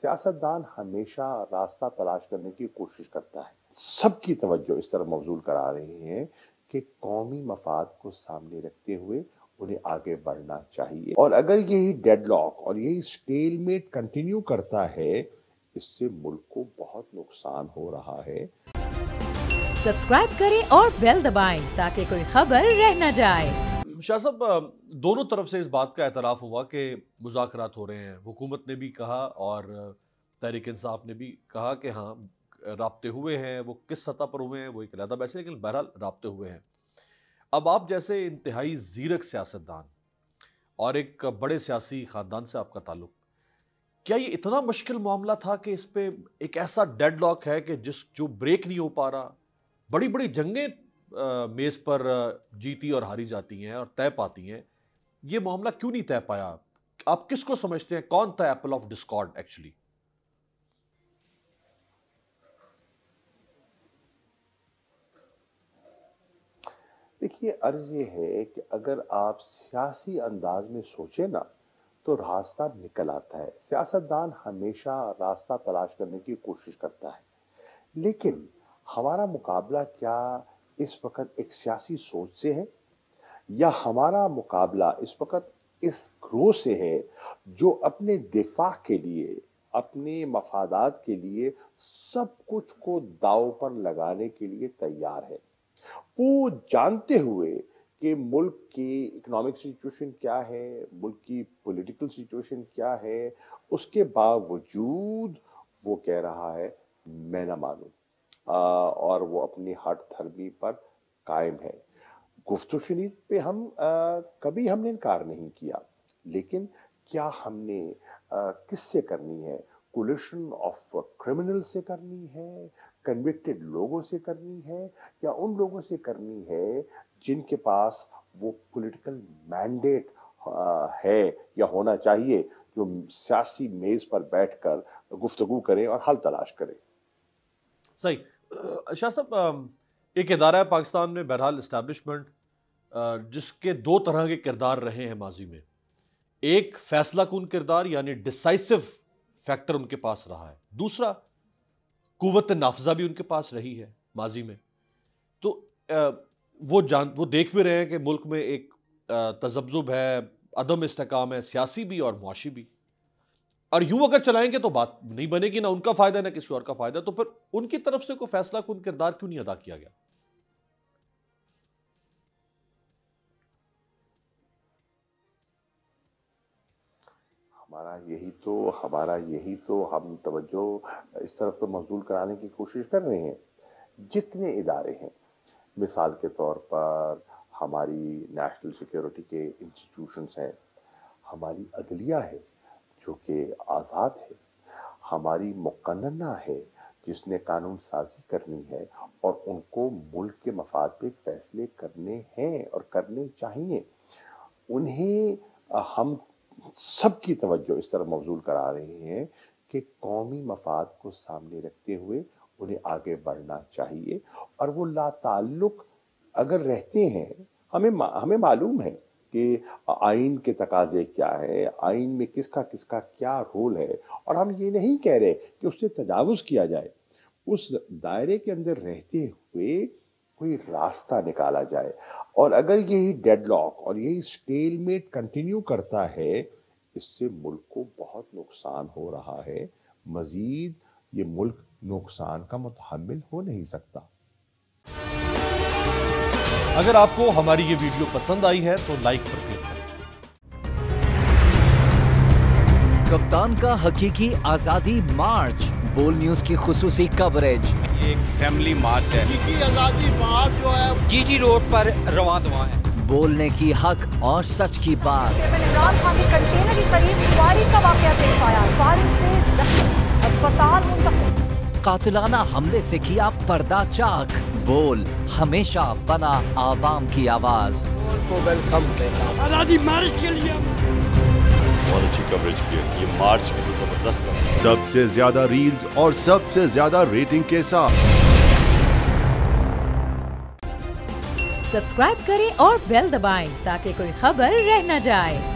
सियासतदान हमेशा रास्ता तलाश करने की कोशिश करता है। सबकी तवज्जो इस तरफ मबजूल करा रही है कि कौमी मफाद को सामने रखते हुए उन्हें आगे बढ़ना चाहिए, और अगर यही डेडलॉक और यही स्टेलमेट कंटिन्यू करता है, इससे मुल्क को बहुत नुकसान हो रहा है। सब्सक्राइब करें और बेल दबाएं ताकि कोई खबर रह न जाए। शाह साहब, दोनों तरफ से इस बात का एतराफ़ हुआ कि मुज़ाकरात हो रहे हैं। हुकूमत ने भी कहा और तहरीक इंसाफ ने भी कहा कि हाँ राब्ते हुए हैं। वो किस सतह पर हुए हैं वो एक अलग बहस है, लेकिन बहरहाल राब्ते हुए हैं। अब आप जैसे इंतहाई ज़ीरक सियासतदान और एक बड़े सियासी ख़ानदान से आपका ताल्लुक़, क्या ये इतना मुश्किल मामला था कि इस पर एक ऐसा डेडलॉक है कि जो ब्रेक नहीं हो पा रहा? बड़ी बड़ी जंगें मेज़ पर जीती और हारी जाती हैं और तय पाती हैं, ये मामला क्यों नहीं तय पाया? आप किसको समझते हैं, कौन था एप्पल ऑफ डिस्कॉर्ड एक्चुअली? देखिए, अर्ज ये है कि अगर आप सियासी अंदाज में सोचे ना तो रास्ता निकल आता है। सियासतदान हमेशा रास्ता तलाश करने की कोशिश करता है, लेकिन हमारा मुकाबला क्या इस वक्त एक सियासी सोच से है, या हमारा मुकाबला इस वक्त इस ग्रोह से है जो अपने दिफा के लिए, अपने मफादात के लिए सब कुछ को दांव पर लगाने के लिए तैयार है। वो जानते हुए कि मुल्क की इकोनॉमिक सिचुएशन क्या है, मुल्क की पॉलिटिकल सिचुएशन क्या है, उसके बावजूद वो कह रहा है मैं ना मानूं, और वो अपनी हट धर्मी पर कायम है। गुफ्तगू शनीद पे कभी हमने इनकार नहीं किया, लेकिन क्या हमने किससे करनी है? कोलिशन ऑफ क्रिमिनल से करनी है, कन्विक्टेड लोगों से करनी है, या उन लोगों से करनी है जिनके पास वो पॉलिटिकल मैंडेट है या होना चाहिए, जो सियासी मेज पर बैठकर गुफ्तगू करें और हल तलाश करें। सही। शाह साहब, एक इदारा है पाकिस्तान में, बहरहाल इस्टेब्लिशमेंट, जिसके दो तरह के किरदार रहे हैं माजी में। एक फैसला कुन किरदार यानी डिसाइसिव फैक्टर उनके पास रहा है, दूसरा कुव्वत नाफजा भी उनके पास रही है माजी में। तो वो देख भी रहे हैं कि मुल्क में एक तज़ब्ज़ुब है, अदम इस्तेकाम है, सियासी भी और मुआशी भी, और यूं अगर चलाएंगे तो बात नहीं बनेगी, ना उनका फायदा ना किसी और का फायदा। तो फिर उनकी तरफ से कोई फैसला कुन किरदार क्यों नहीं अदा किया गया? हमारा यही तो हम तवज्जो इस तरफ तो मबजूल कराने की कोशिश कर रहे हैं। जितने इदारे हैं, मिसाल के तौर पर हमारी नेशनल सिक्योरिटी के इंस्टीट्यूशंस हैं, हमारी अदलिया है जो कि आज़ाद है, हमारी मुक़न्नना है जिसने कानून साजी करनी है, और उनको मुल्क के मफाद पे फैसले करने हैं और करने चाहिए। उन्हें हम सबकी तवज्जो इस तरफ मबजूल करा रहे हैं कि कौमी मफाद को सामने रखते हुए उन्हें आगे बढ़ना चाहिए, और वो लाताल्लुक अगर रहते हैं, हमें मालूम है कि आइन के तकाजे क्या है, आइन में किसका किसका क्या रोल है, और हम ये नहीं कह रहे कि उससे तजावुज़ किया जाए। उस दायरे के अंदर रहते हुए कोई रास्ता निकाला जाए, और अगर यही डेडलॉक और यही स्टेलमेट कंटिन्यू करता है, इससे मुल्क को बहुत नुकसान हो रहा है। मजीद ये मुल्क नुकसान का मुतहम्मिल हो नहीं सकता। अगर आपको हमारी ये वीडियो पसंद आई है तो लाइक पर क्लिक करें। कप्तान का हकीकी आजादी मार्च, बोल न्यूज की खुसूसी कवरेज। ये एक फैमिली मार्च है। हकीकी आजादी मार्च जो है जीटी रोड पर रवां दवा है। बोलने की हक और सच की बात। इमरान खान के कंटेनर के करीब फायरिंग का वाकया पेश आया, फायरिंग से जख्मी, अस्पताल मुंतकिल। कातिलाना हमले से किया पर्दा चाक, बोल हमेशा बना आवाम की आवाज। को वेलकम देगा आजादी मार्च के लिए। बहुत अच्छी कवरेज की है, ये मार्च की तो जबरदस्त कवरेज। सबसे ज्यादा रील्स और सबसे ज्यादा रेटिंग के साथ सब्सक्राइब करें और बेल दबाएं ताकि कोई खबर रह न जाए।